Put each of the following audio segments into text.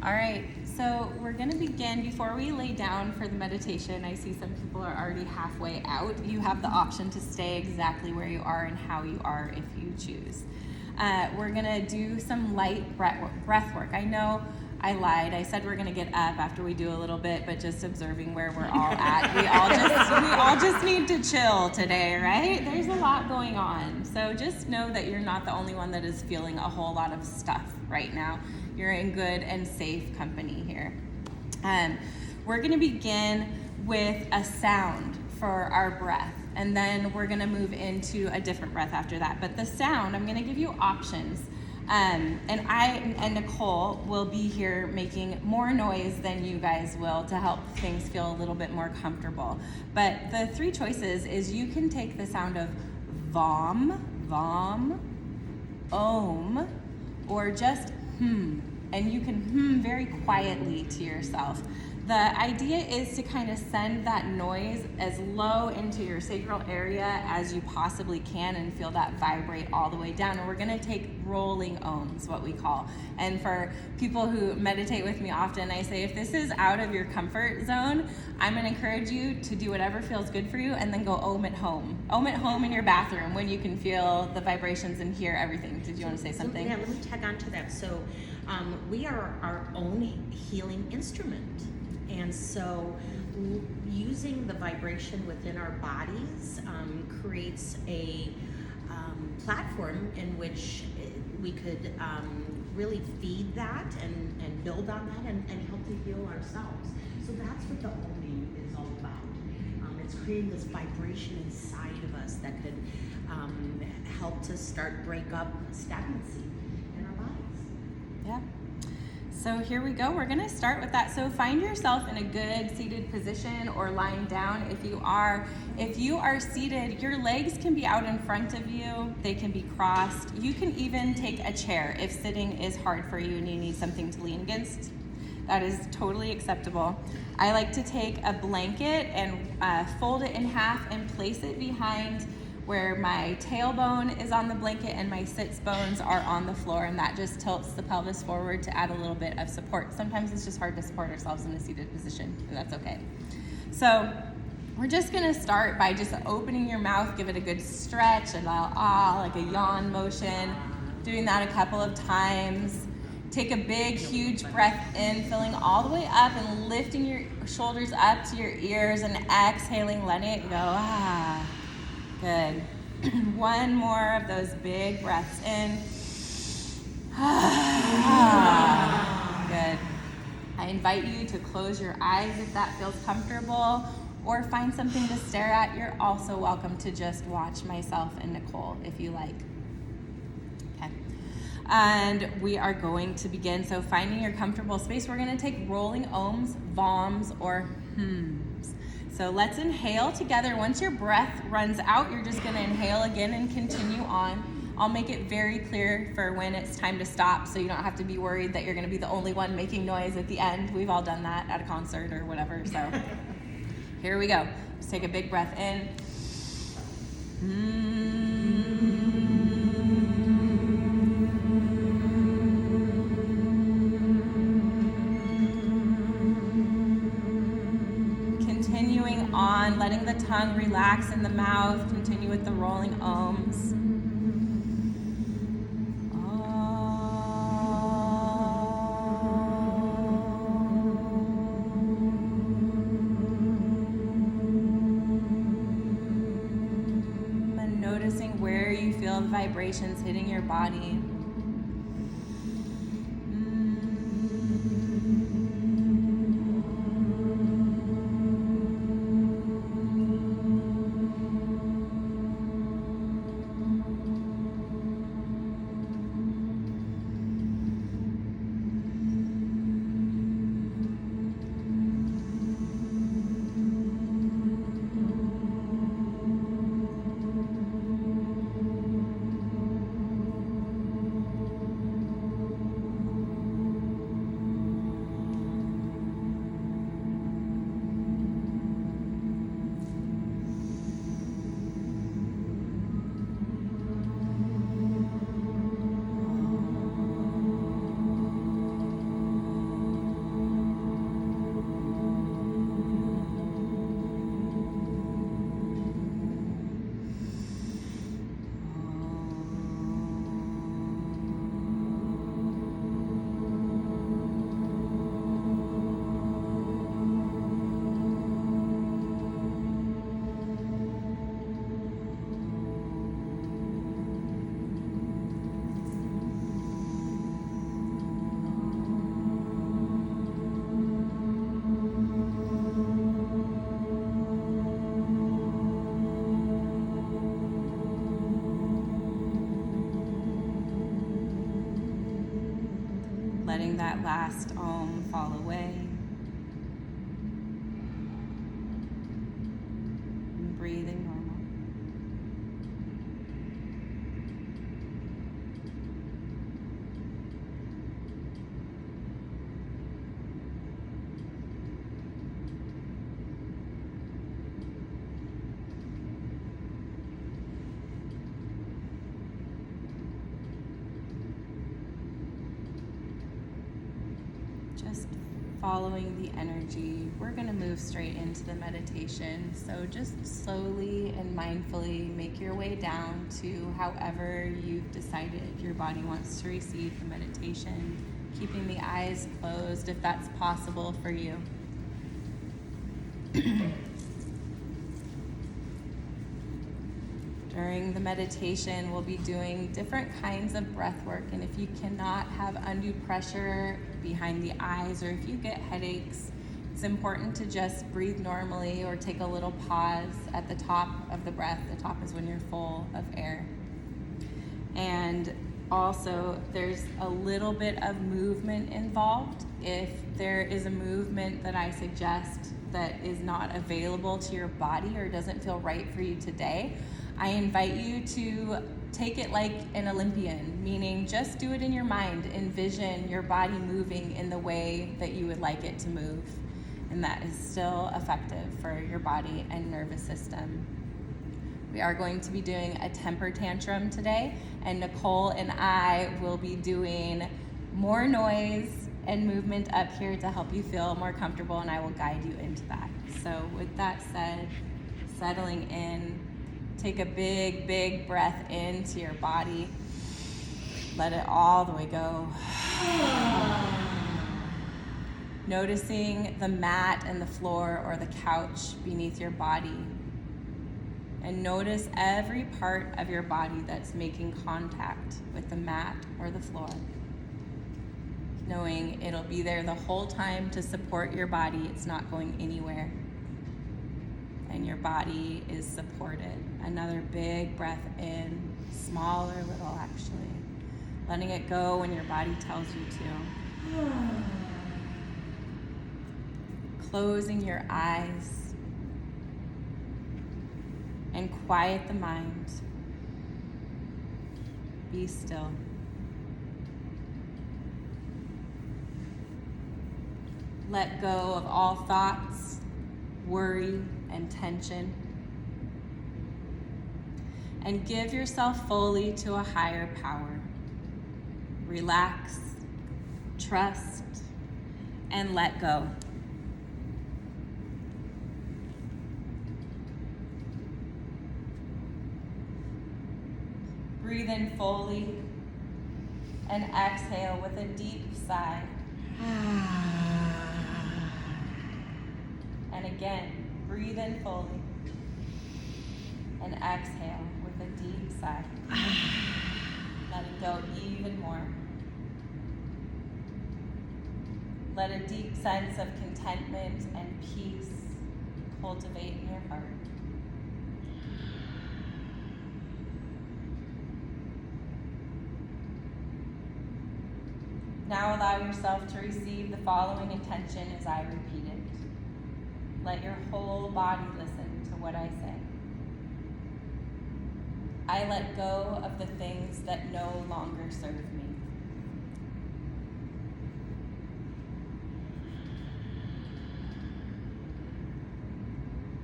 All right, so we're going to begin. Before we lay down for the meditation, I see some people are already halfway out. You have the option to stay exactly where you are and how you are if you choose. We're going to do some light breath work. I know I lied. I said we're going to get up after we do a little bit, but just observing where we're all at. We all just need to chill today, right? There's a lot going on. So just know that you're not the only one that is feeling a whole lot of stuff right now. You're in good and safe company here. We're going to begin with a sound for our breath, and then we're going to move into a different breath after that. But the sound, I'm going to give you options. And I and Nicole will be here making more noise than you guys will to help things feel a little bit more comfortable. But the three choices is you can take the sound of vom, om, or just and you can very quietly to yourself. The idea is to kind of send that noise as low into your sacral area as you possibly can and feel that vibrate all the way down. And we're going to take rolling ohms, what we call. And for people who meditate with me often, I say if this is out of your comfort zone, I'm going to encourage you to do whatever feels good for you and then go ohm at home. Ohm at home in your bathroom when you can feel the vibrations and hear everything. Did you want to say something? Yeah, let me tag on to that. So we are our own healing instrument. And so using the vibration within our bodies creates a platform in which we could really feed that and build on that and help to heal ourselves. So that's what the oming is all about. It's creating this vibration inside of us that could help to break up stagnancy in our bodies. Yeah. So here we go. We're going to start with that. So find yourself in a good seated position or lying down. If you are seated, your legs can be out in front of you. They can be crossed. You can even take a chair if sitting is hard for you and you need something to lean against. That is totally acceptable. I like to take a blanket and fold it in half and place it behind where my tailbone is on the blanket and my sits bones are on the floor, and that just tilts the pelvis forward to add a little bit of support. Sometimes it's just hard to support ourselves in a seated position, and that's okay. So we're just gonna start by just opening your mouth, give it a good stretch, and like a yawn motion. Doing that a couple of times. Take a big, huge breath in, filling all the way up and lifting your shoulders up to your ears, and exhaling, letting it go. Good. One more of those big breaths in. Good. I invite you to close your eyes if that feels comfortable, or find something to stare at. You're also welcome to just watch myself and Nicole if you like. Okay. And we are going to begin. So finding your comfortable space, we're going to take rolling ohms, voms, or hms. So let's inhale together. Once your breath runs out, you're just going to inhale again and continue on. I'll make it very clear for when it's time to stop, so you don't have to be worried that you're going to be the only one making noise at the end. We've all done that at a concert or whatever. So here we go. Just take a big breath in. Continuing on, letting the tongue relax in the mouth. Continue with the rolling ohms. And noticing where you feel the vibrations hitting your body. letting that last fall away. And breathing normal. Just following the energy, we're going to move straight into the meditation. So just slowly and mindfully make your way down to however you've decided your body wants to receive the meditation, keeping the eyes closed if that's possible for you. During the meditation, we'll be doing different kinds of breath work, and if you cannot have undue pressure behind the eyes, or if you get headaches, it's important to just breathe normally or take a little pause at the top of the breath. The top is when you're full of air. And also, there's a little bit of movement involved. If there is a movement that I suggest that is not available to your body or doesn't feel right for you today, I invite you to take it like an Olympian, meaning just do it in your mind. Envision your body moving in the way that you would like it to move. And that is still effective for your body and nervous system. We are going to be doing a temper tantrum today, and Nicole and I will be doing more noise and movement up here to help you feel more comfortable, and I will guide you into that. So with that said, settling in, take a big, big breath into your body. Let it all the way go. Noticing the mat and the floor or the couch beneath your body. And notice every part of your body that's making contact with the mat or the floor. Knowing it'll be there the whole time to support your body. It's not going anywhere. And your body is supported. Another big breath in, smaller little actually. Letting it go when your body tells you to. Closing your eyes and quiet the mind. Be still. Let go of all thoughts, worry, and tension. And give yourself fully to a higher power. Relax, trust, and let go. Breathe in fully and exhale with a deep sigh. And again, breathe in fully and exhale with a deep sigh. Letting go even more. Let a deep sense of contentment and peace cultivate in your heart. Now allow yourself to receive the following intention as I repeat it. Let your whole body listen to what I say. I let go of the things that no longer serve me.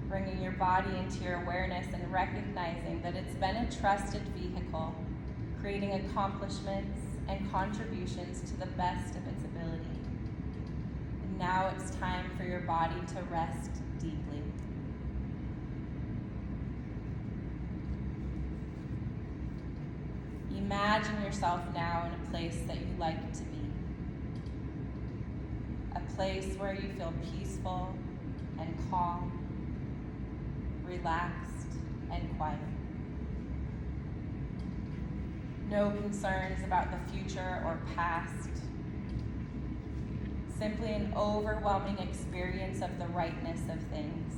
Bringing your body into your awareness and recognizing that it's been a trusted vehicle, creating accomplishments and contributions to the best of its ability. And now it's time for your body to rest deeply. Imagine yourself now in a place that you like to be. A place where you feel peaceful and calm, relaxed and quiet. No concerns about the future or past. Simply an overwhelming experience of the rightness of things.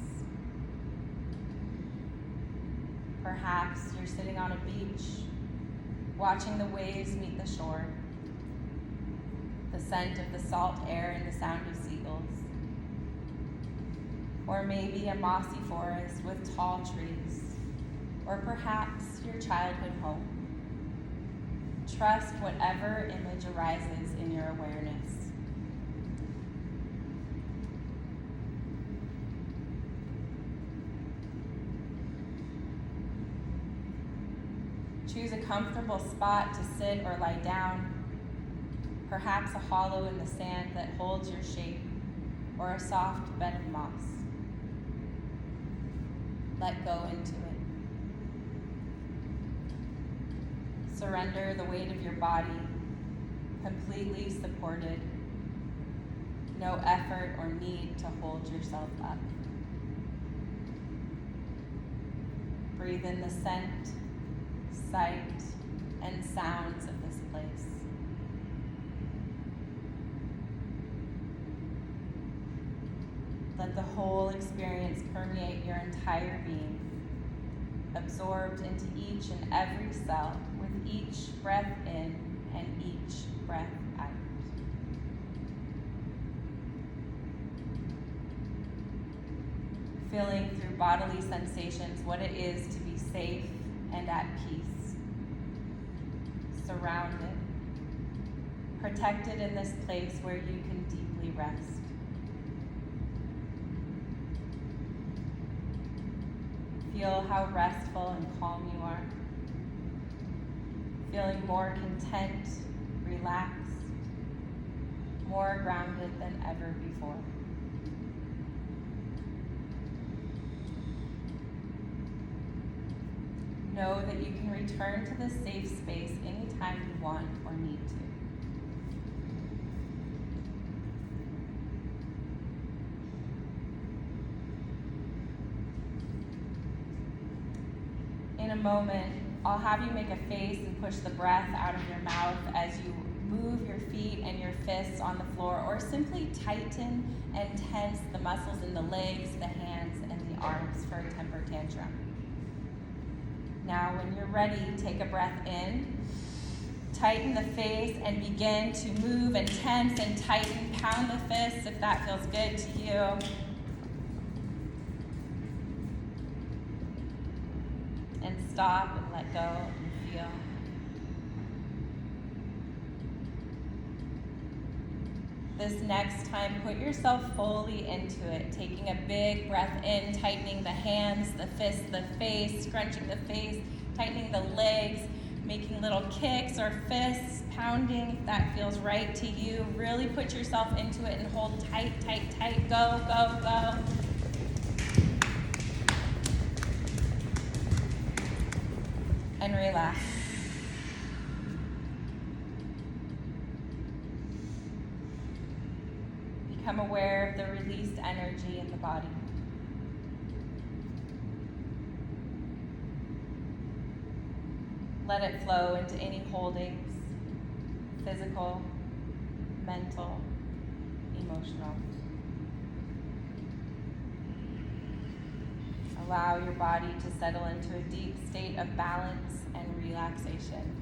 Perhaps you're sitting on a beach, watching the waves meet the shore. the scent of the salt air and the sound of seagulls. Or maybe a mossy forest with tall trees, or perhaps your childhood home. Trust whatever image arises in your awareness. Choose a comfortable spot to sit or lie down, perhaps a hollow in the sand that holds your shape, or a soft bed of moss. Let go into it. Surrender the weight of your body, completely supported. No effort or need to hold yourself up. Breathe in the scent, sight, and sounds of this place. Let the whole experience permeate your entire being, absorbed into each and every cell with each breath in and each breath out. Feeling through bodily sensations what it is to be safe and at peace, surrounded, protected in this place where you can deeply rest. Feel how restful and calm you are. Feeling more content, relaxed, more grounded than ever before. Know that you can return to this safe space anytime you want or need to. In a moment, I'll have you make a face and push the breath out of your mouth as you move your feet and your fists on the floor, or simply tighten and tense the muscles in the legs, the hands, and the arms for a temper tantrum. Now, when you're ready, take a breath in, tighten the face, and begin to move and tense and tighten. Pound the fists if that feels good to you. And stop and let go and feel. This next time, put yourself fully into it, taking a big breath in, tightening the hands, the fists, the face, scrunching the face, tightening the legs, making little kicks or fists, pounding if that feels right to you. Really put yourself into it and hold tight, tight, tight. Go, go, go. And relax. Become aware of the released energy in the body. Let it flow into any holdings, physical, mental, emotional. Allow your body to settle into a deep state of balance and relaxation.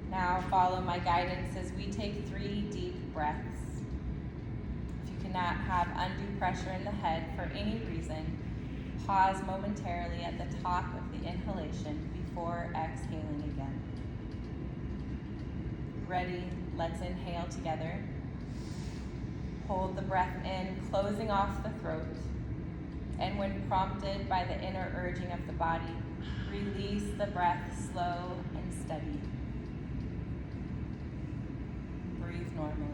Now follow my guidance as we take 3 deep breaths. If you cannot have undue pressure in the head for any reason, pause momentarily at the top of the inhalation before exhaling again. Ready? Let's inhale together. Hold the breath in, closing off the throat. And when prompted by the inner urging of the body, release the breath slow and steady. Breathe normally.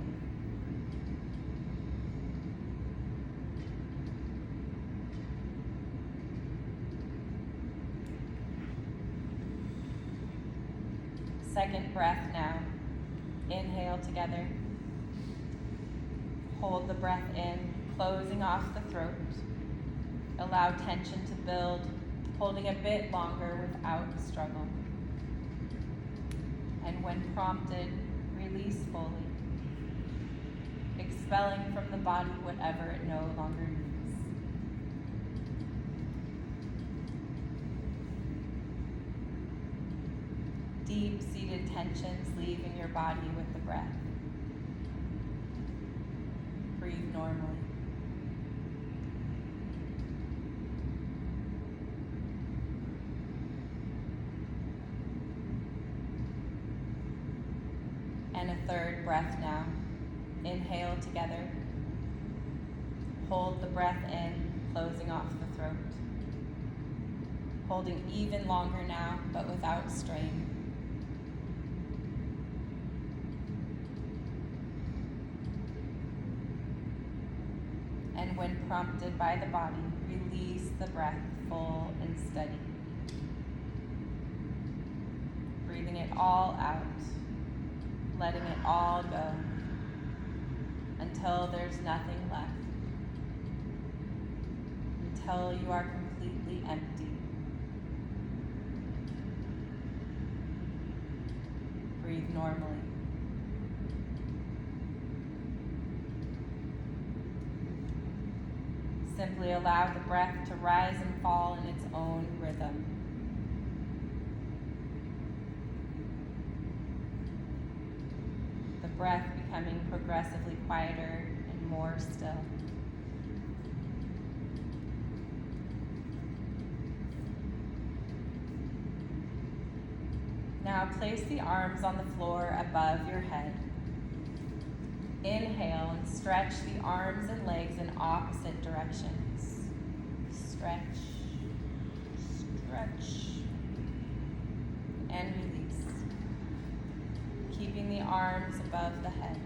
Second breath now. Inhale together. Hold the breath in, closing off the throat. Allow tension to build, holding a bit longer without struggle. And when prompted, release fully, expelling from the body whatever it no longer needs. deep-seated tensions leaving your body with the breath. Breathe normally. And a third breath now. Inhale together. Hold the breath in, closing off the throat. Holding even longer now, but without strain. And when prompted by the body, release the breath full and steady. Breathing it all out, letting it all go until there's nothing left. Until you are completely empty. Breathe normally. Simply allow the breath to rise and fall in its own rhythm. The breath becoming progressively quieter and more still. Now place the arms on the floor above your head. Inhale and stretch the arms and legs in opposite directions. Stretch, stretch, and release. Keeping the arms above the head.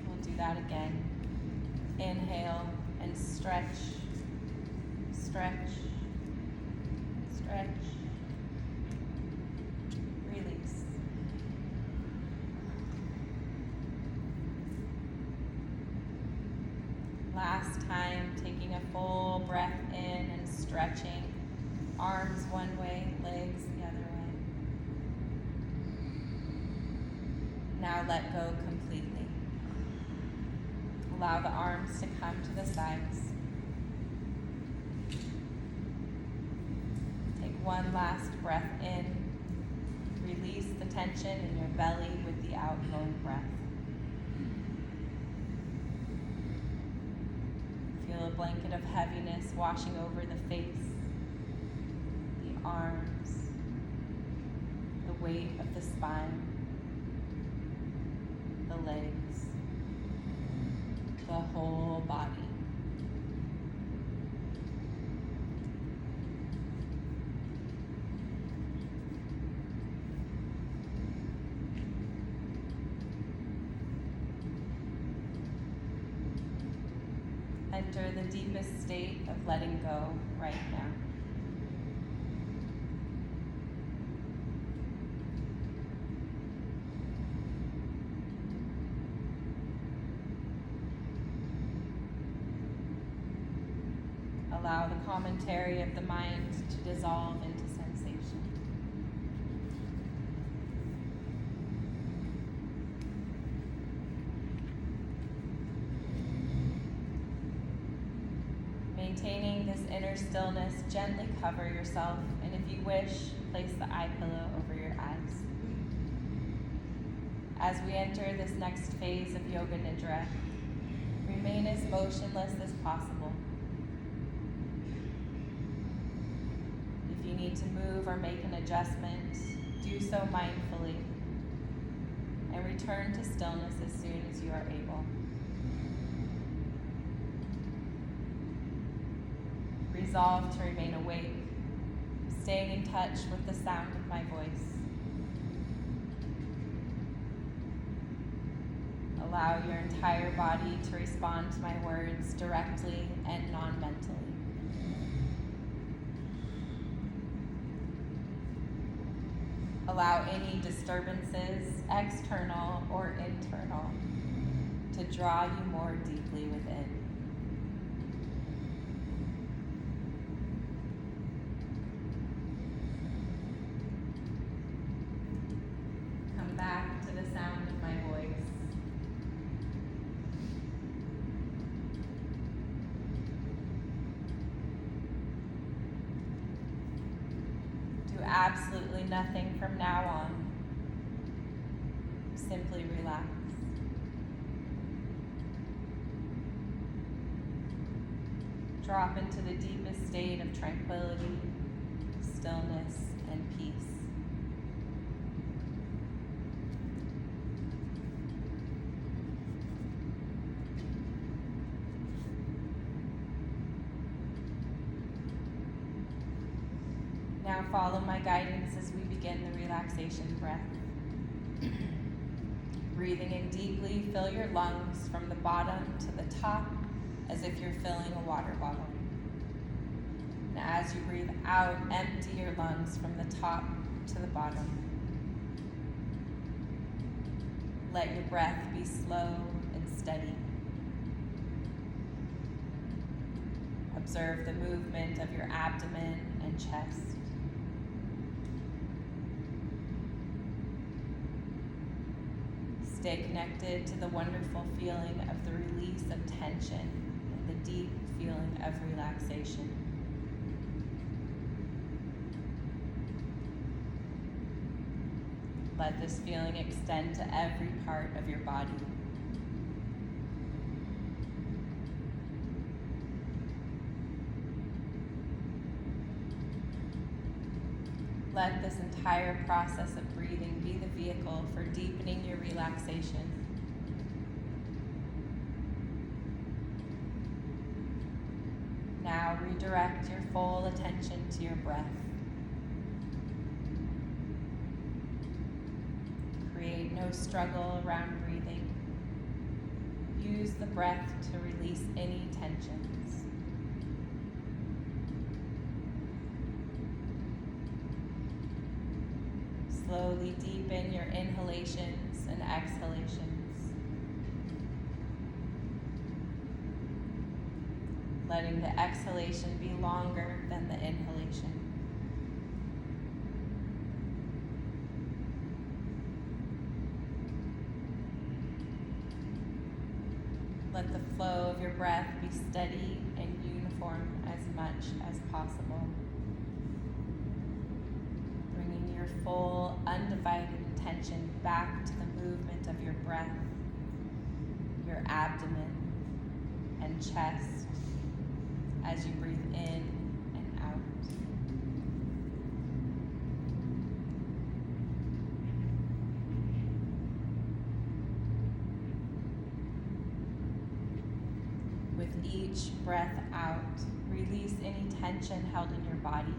We'll do that again. Inhale and stretch, stretch, stretch, release. Last time, taking a full breath in and stretching. Arms one way, legs the other way. Now let go completely. Allow the arms to come to the sides. One last breath in. Release the tension in your belly with the outgoing breath. Feel a blanket of heaviness washing over the face, the arms, the weight of the spine, the legs, the whole body. Enter the deepest state of letting go right now. Allow the commentary of the mind to dissolve into sensation. Maintaining this inner stillness, gently cover yourself, and if you wish, place the eye pillow over your eyes. As we enter this next phase of Yoga Nidra, remain as motionless as possible. If you need to move or make an adjustment, do so mindfully, and return to stillness as soon as you are able. Resolve to remain awake, staying in touch with the sound of my voice. Allow your entire body to respond to my words directly and non-mentally. Allow any disturbances, external or internal, to draw you more deeply within. Come back to the sound of my voice. absolutely nothing from now on. Simply relax. Drop into the deepest state of tranquility, stillness, and peace. Now follow my guidance as we begin the relaxation breath. Breathing in deeply, fill your lungs from the bottom to the top as if you're filling a water bottle. And as you breathe out, empty your lungs from the top to the bottom. Let your breath be slow and steady. Observe the movement of your abdomen and chest. Stay connected to the wonderful feeling of the release of tension and the deep feeling of relaxation. Let this feeling extend to every part of your body. Let this entire process of breathing be the vehicle for deepening your relaxation. Now redirect your full attention to your breath. Create no struggle around breathing. Use the breath to release any tensions. Slowly deepen your inhalations and exhalations, letting the exhalation be longer than the inhalation. Let the flow of your breath be steady and uniform as much as possible. Bringing your full, undivided attention back to the movement of your breath, your abdomen and chest as you breathe in and out. With each breath out, release any tension held in your body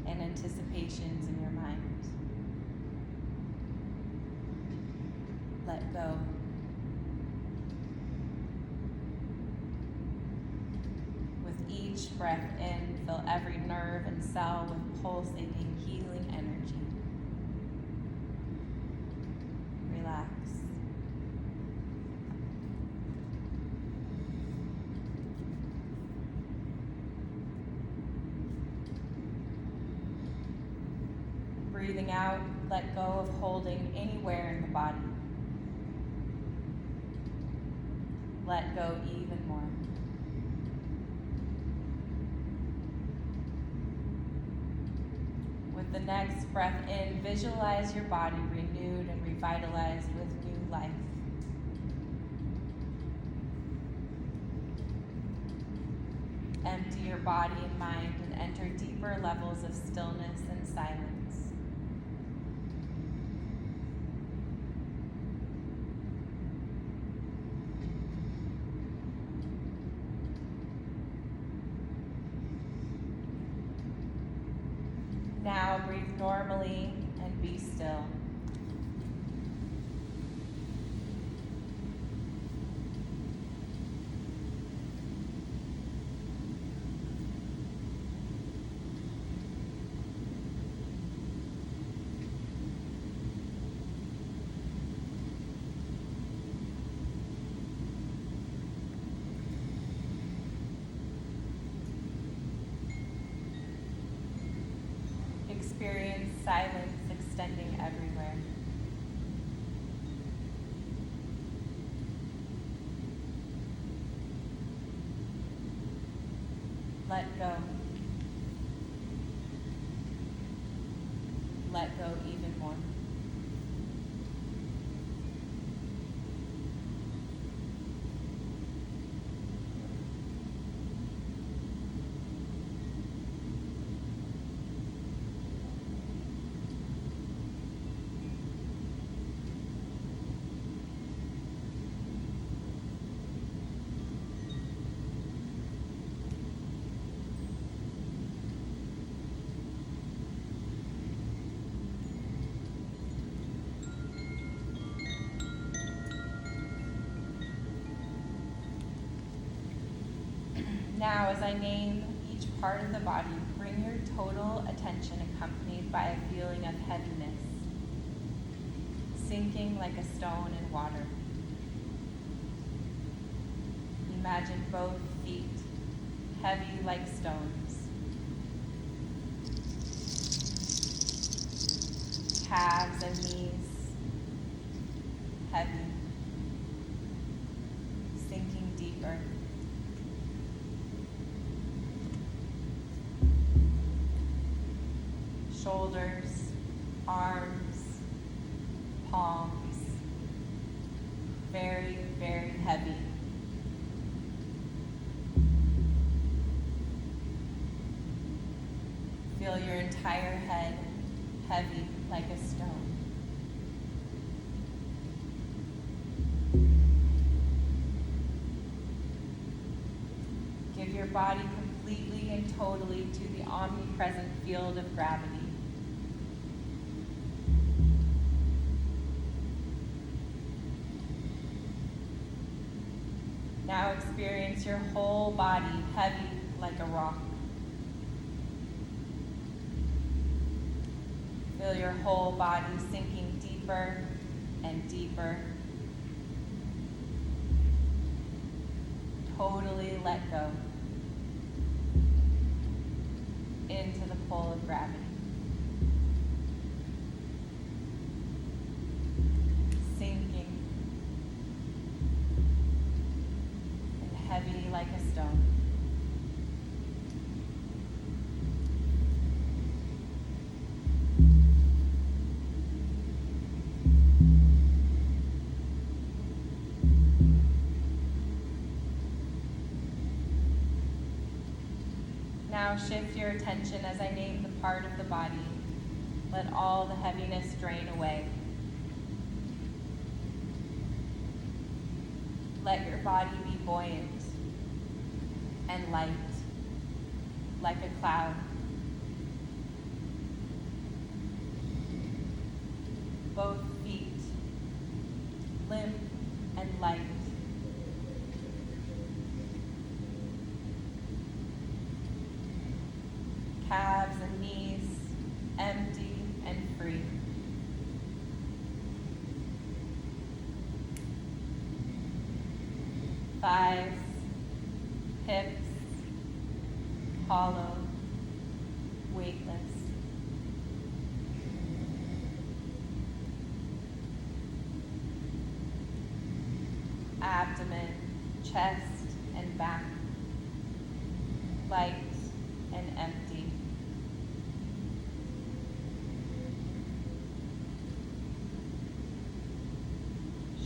and anticipations in your mind. Let go. With each breath in, fill every nerve and cell with pulsating, healing energy. Relax. Breathing out, let go of holding anywhere in the body. Let go even more. With the next breath in, visualize your body renewed and revitalized with new life. Empty your body and mind and enter deeper levels of stillness and silence. Now breathe normally and be still. Experience silence extending everywhere. Let go. let go even more. Now, as I name each part of the body, bring your total attention accompanied by a feeling of heaviness, sinking like a stone in water. Imagine both feet heavy like stones, calves and knees heavy, sinking deeper. Shoulders, arms, palms, very, very heavy. Feel your entire head heavy like a stone. Give your body completely and totally to the omnipresent field of gravity. Now experience your whole body heavy like a rock. Feel your whole body sinking deeper and deeper. Totally let go into the pull of gravity. Sinking and heavy like a stone. Now shift your attention as I name the part of the body. Let all the heaviness drain away. Let your body be buoyant and light, like a cloud. Both feet, limp and light. Calves and knees, empty and free. Thighs, hips, hollow, weightless. Abdomen, chest, and back, light and empty.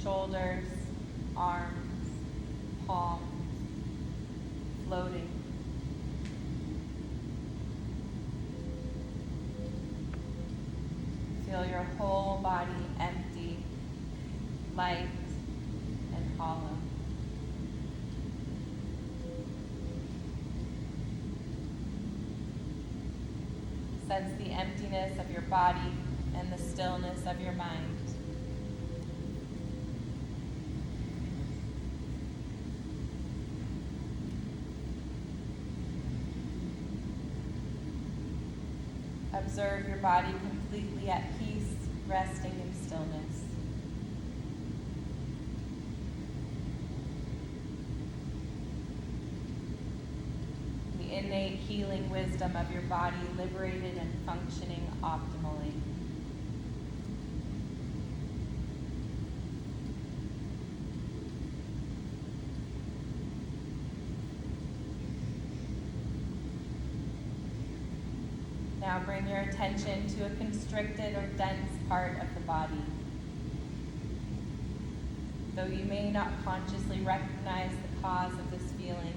Shoulders, arms, palms, floating. Feel your whole body empty, light, and hollow. Sense the emptiness of your body and the stillness of your mind. Observe your body completely at peace, resting in stillness. The innate healing wisdom of your body liberated and functioning optimally. Now bring your attention to a constricted or dense part of the body. Though you may not consciously recognize the cause of this feeling,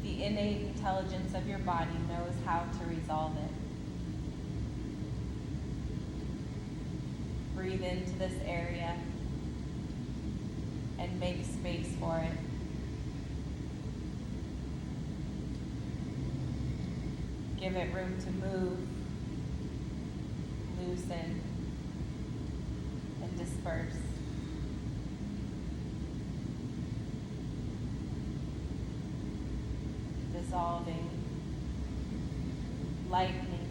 the innate intelligence of your body knows how to resolve it. Breathe into this area and make space for it. Give it room to move, loosen, and disperse. Dissolving, lightening.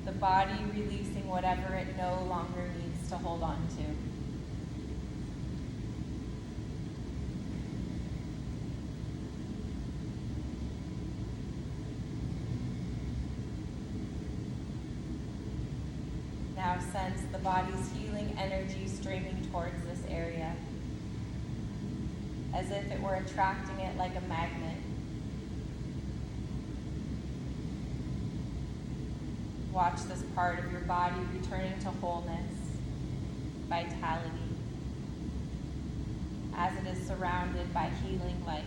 The body releasing whatever it no longer needs to hold on to. Now sense the body's healing energy streaming towards this area, as if it were attracting it like a magnet. Watch this part of your body returning to wholeness, vitality, as it is surrounded by healing light.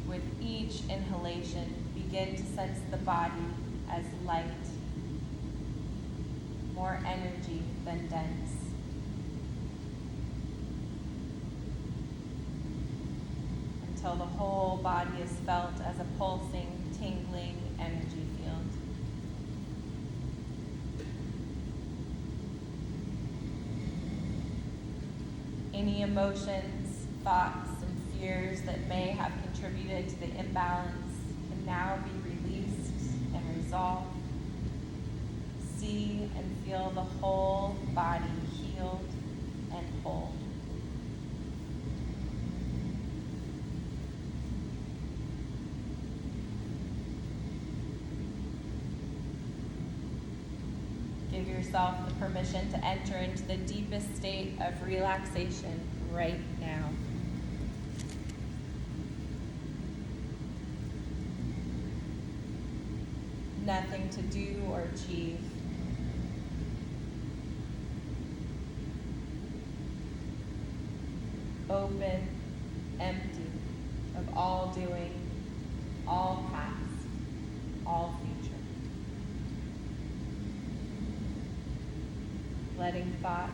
With each inhalation, begin to sense the body as light, more energy than dense. Until the whole body is felt as a pulsing, tingling energy field. Any emotions, thoughts, and fears that may have contributed to the imbalance can now be released and resolved. See and feel the whole body healed and whole. Give yourself the permission to enter into the deepest state of relaxation right now. Nothing to do or achieve. Open, empty of all doing, all past, all future. Letting thoughts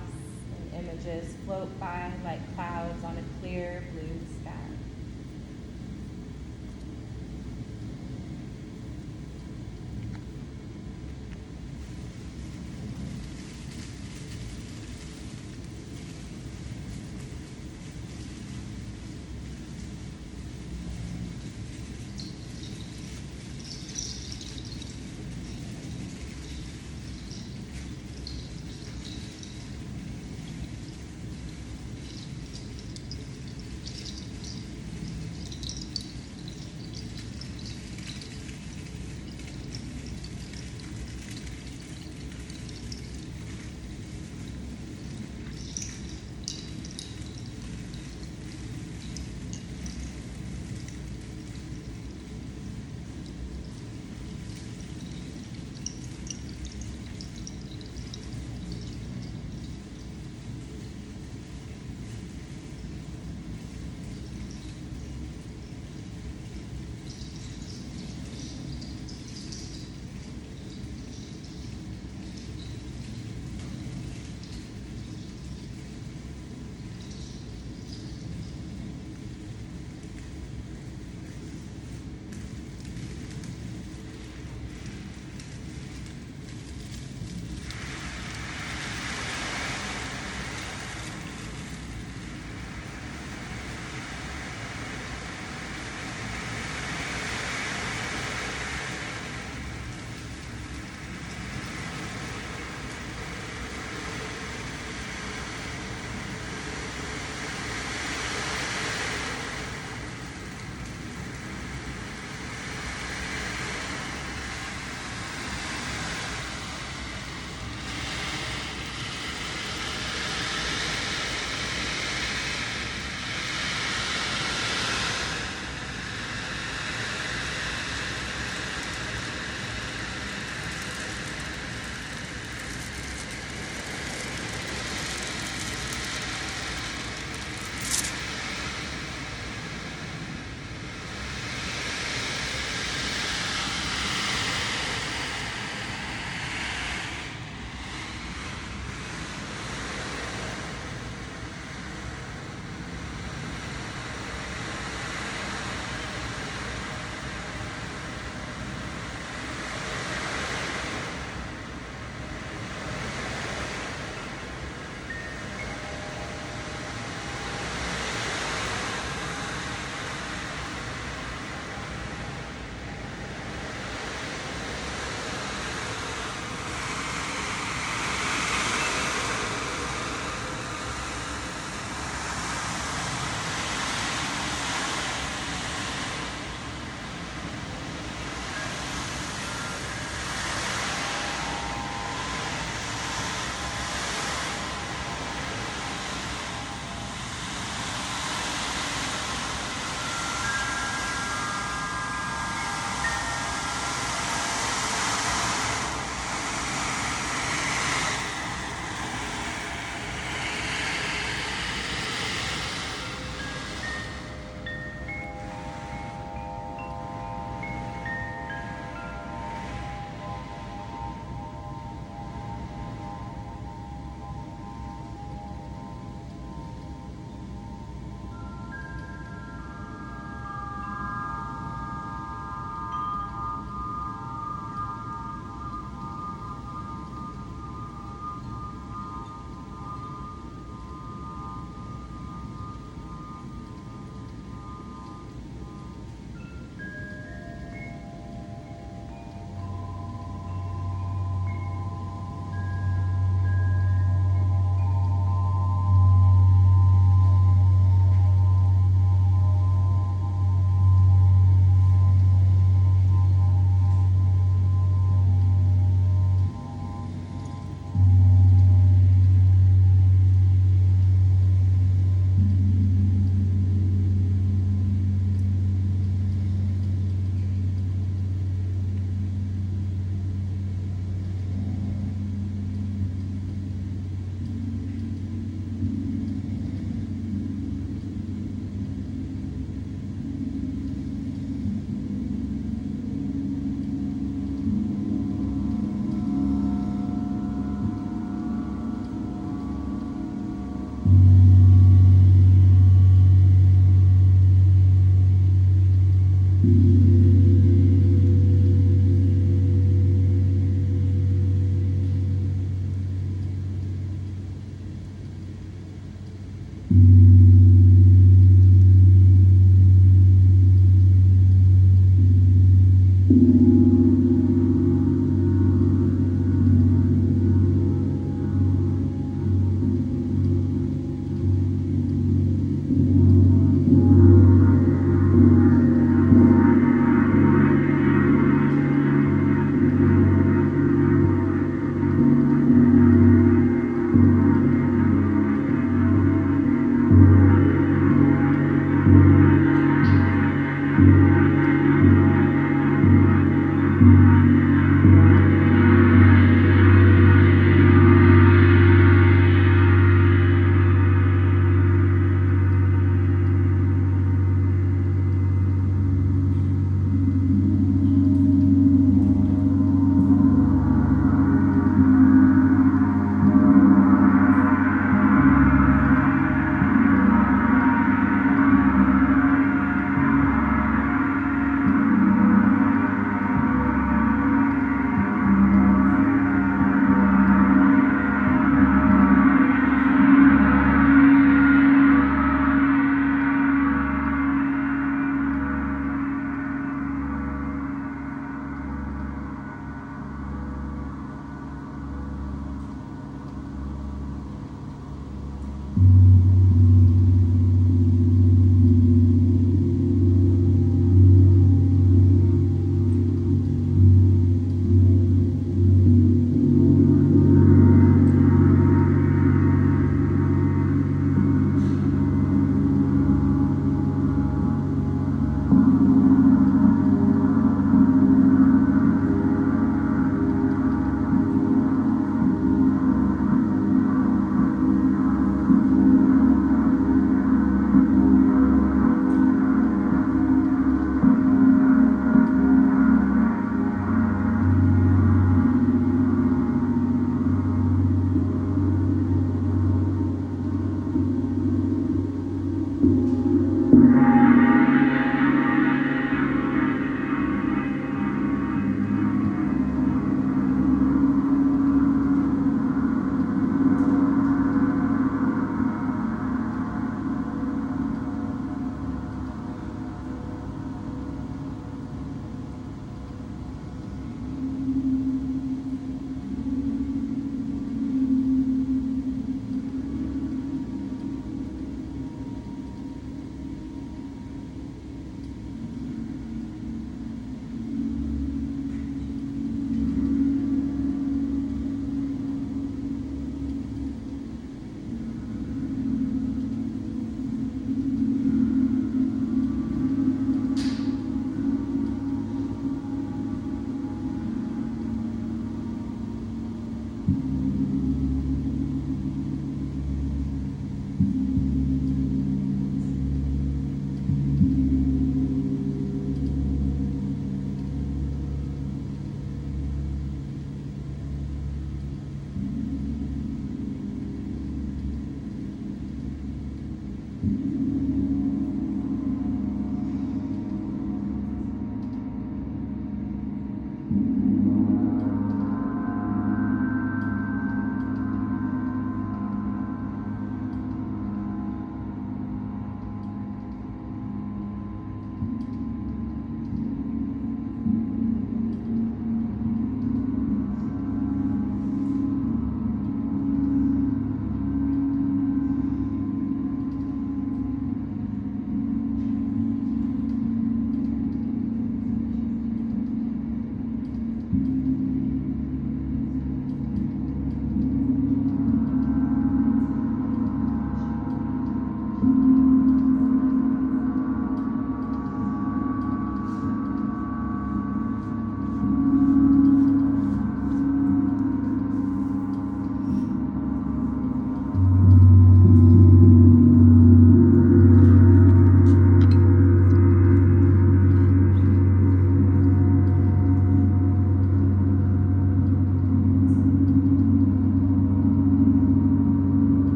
and images float by like clouds on a clear blue sky.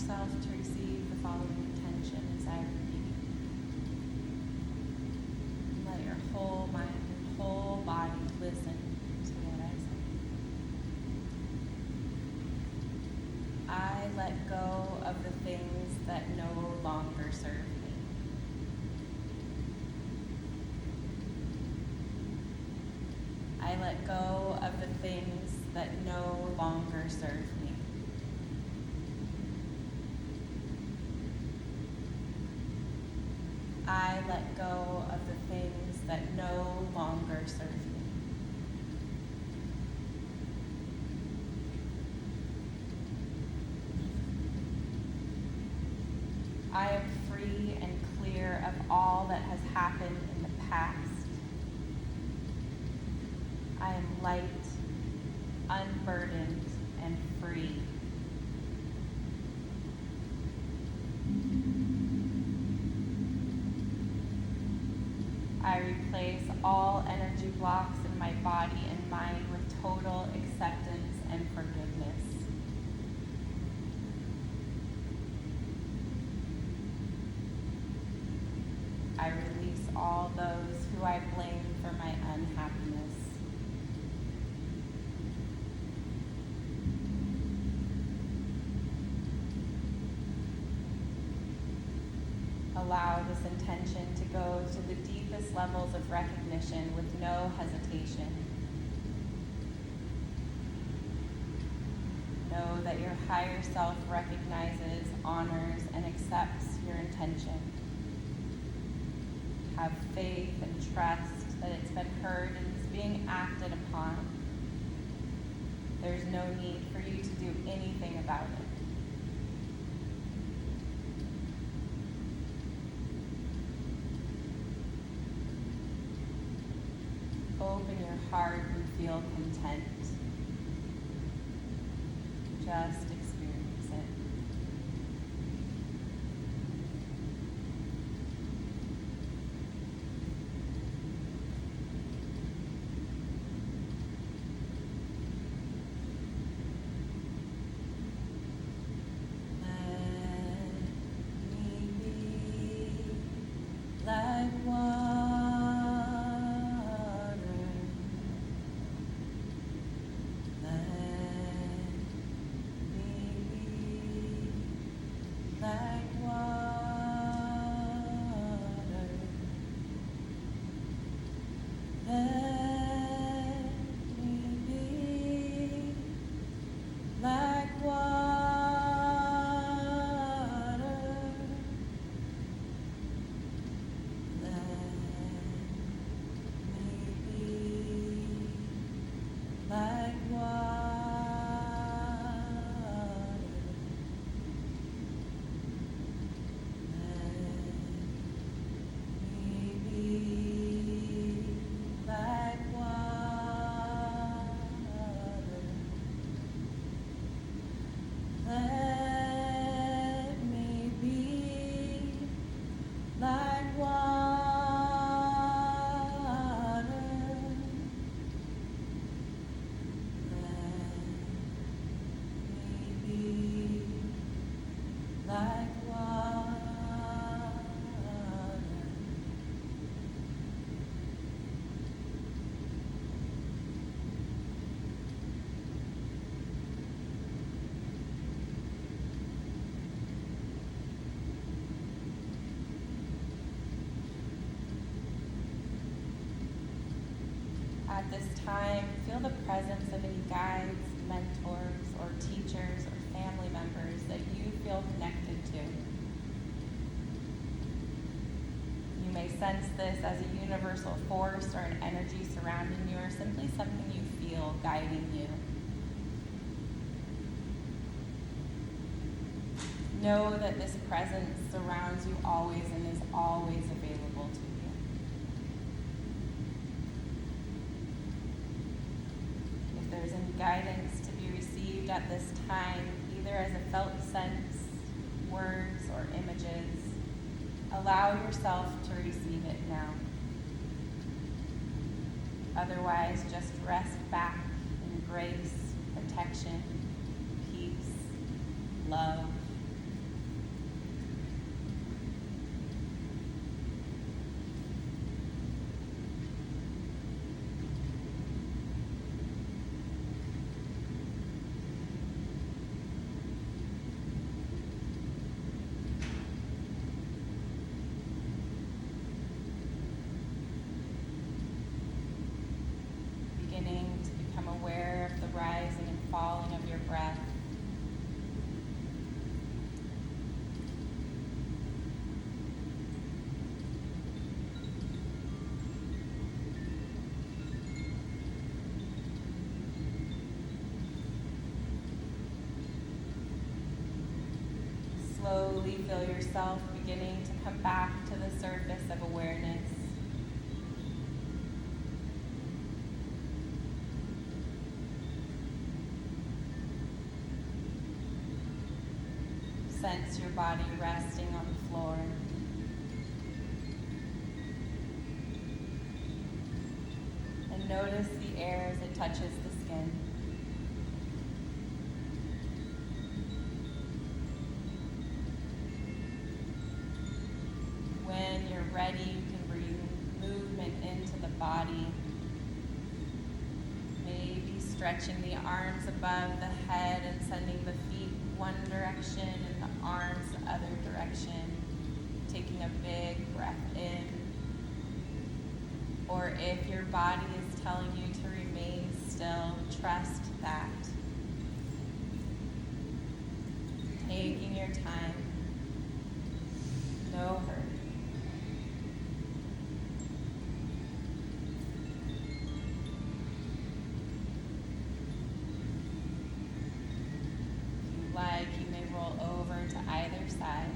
yourself to receive the following intention as I repeat. Let your whole mind and whole body listen to what I say. I let go of the things that no longer serve me. I let go of the things that no longer serve me. I let go of the things that no longer serve me. I am free and clear of all that has happened in the past. I am light, unburdened, and free. I replace all energy blocks in my body and mind with total acceptance and forgiveness. I release all those who I blame for my unhappiness. Allow this intention to go to the deepest levels of recognition with no hesitation. Know that your higher self recognizes, honors, and accepts your intention. Have faith and trust that it's been heard and is being acted upon. There's no need for you to do anything about it. Open your heart and feel content. Just experience it. Like water, let me be. Like water, let me be. Like water. Like water, let me be. Like water, let me be. Like water. Like water. At this time, feel the presence of any guides, mentors, or teachers, or family members that you feel connected to. You may sense this as a universal force or an energy surrounding you, or simply something you feel guiding you. Know that this presence surrounds you always and is always available to you. If there's any guidance to be received at this time, either as a felt sense, words, or images, allow yourself to receive it now. Otherwise, just rest back in grace, protection, peace, love, slowly feel yourself beginning to come back to the surface of awareness. Sense your body resting on the floor. And notice the air as it touches the skin. When you're ready, you can bring movement into the body. Maybe stretching the arms above the head and sending the feet one direction and the arms the other direction. Taking a big breath in. Or if your body is telling you to remain still, trust that. Taking your time. No hurry. Like, you may roll over to either side.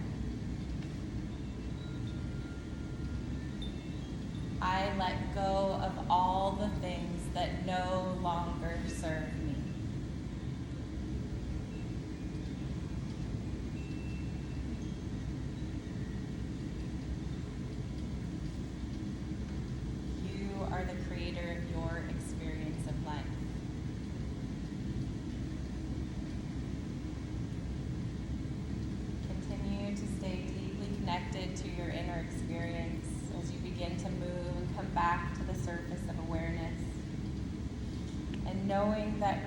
I let go of all the things that no longer serve me. You are the creator of your experience of life. Continue to stay deeply connected to your inner experience as you begin to move and come back to the surface of awareness. And knowing that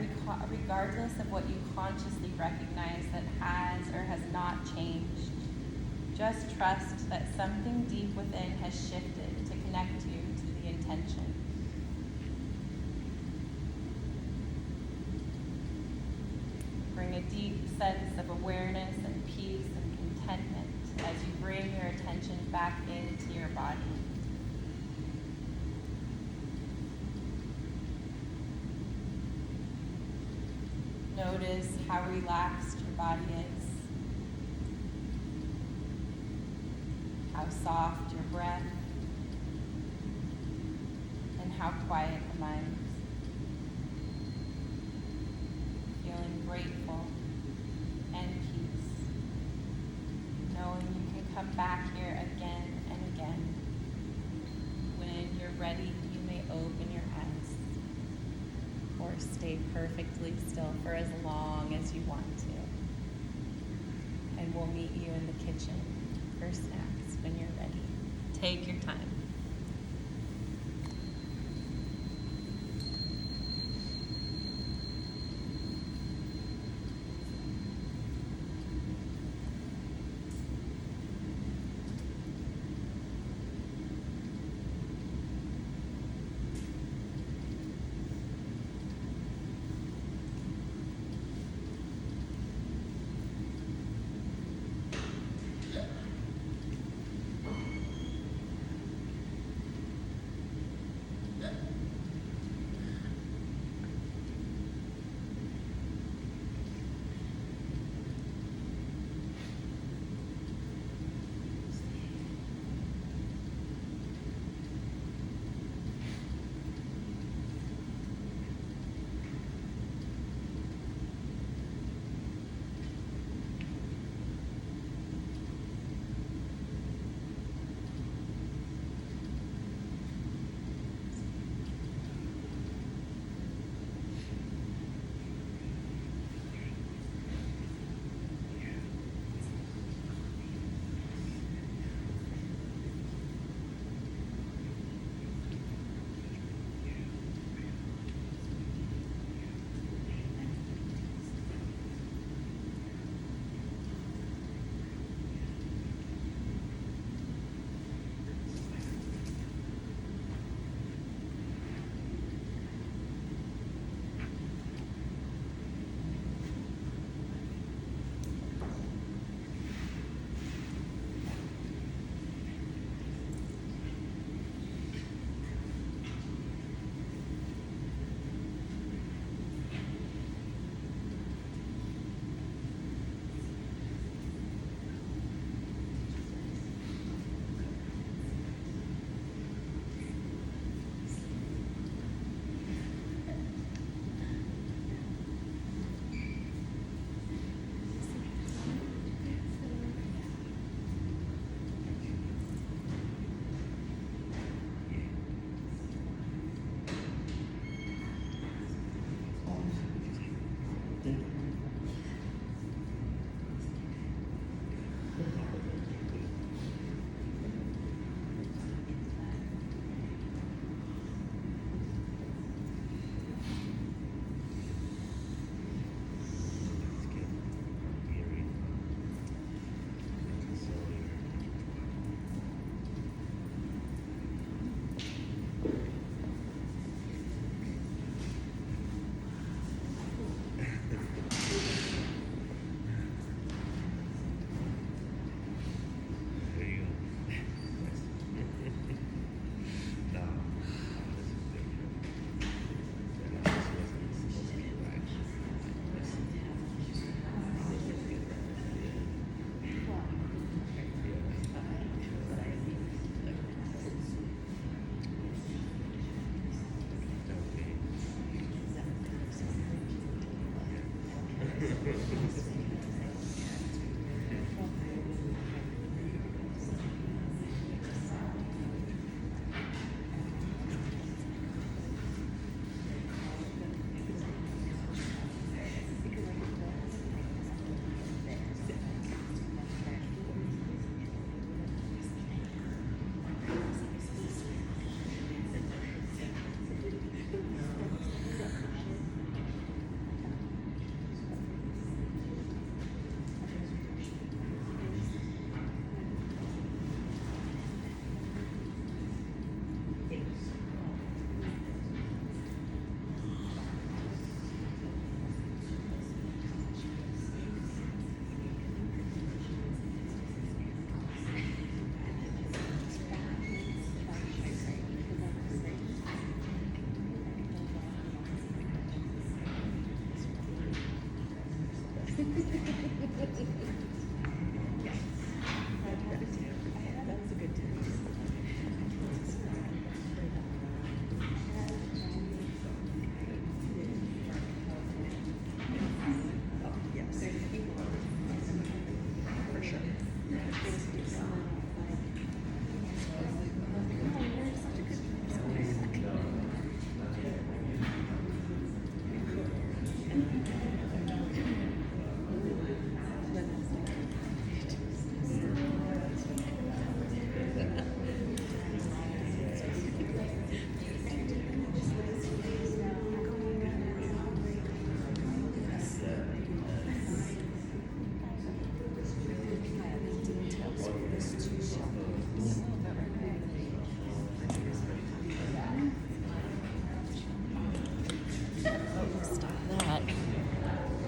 regardless of what you consciously recognize that has or has not changed, just trust that something deep within has shifted to connect you to the intention. Bring a deep sense of awareness and peace and contentment as you bring your attention back into your body. Notice how relaxed your body is, how soft your breath, and how quiet the mind. Feeling grateful and peace, knowing you can come back here again and again. When you're ready, you may open your eyes or stay perfectly still for as long as you want to. And we'll meet you in the kitchen for snacks when you're ready. Take your time. Peace.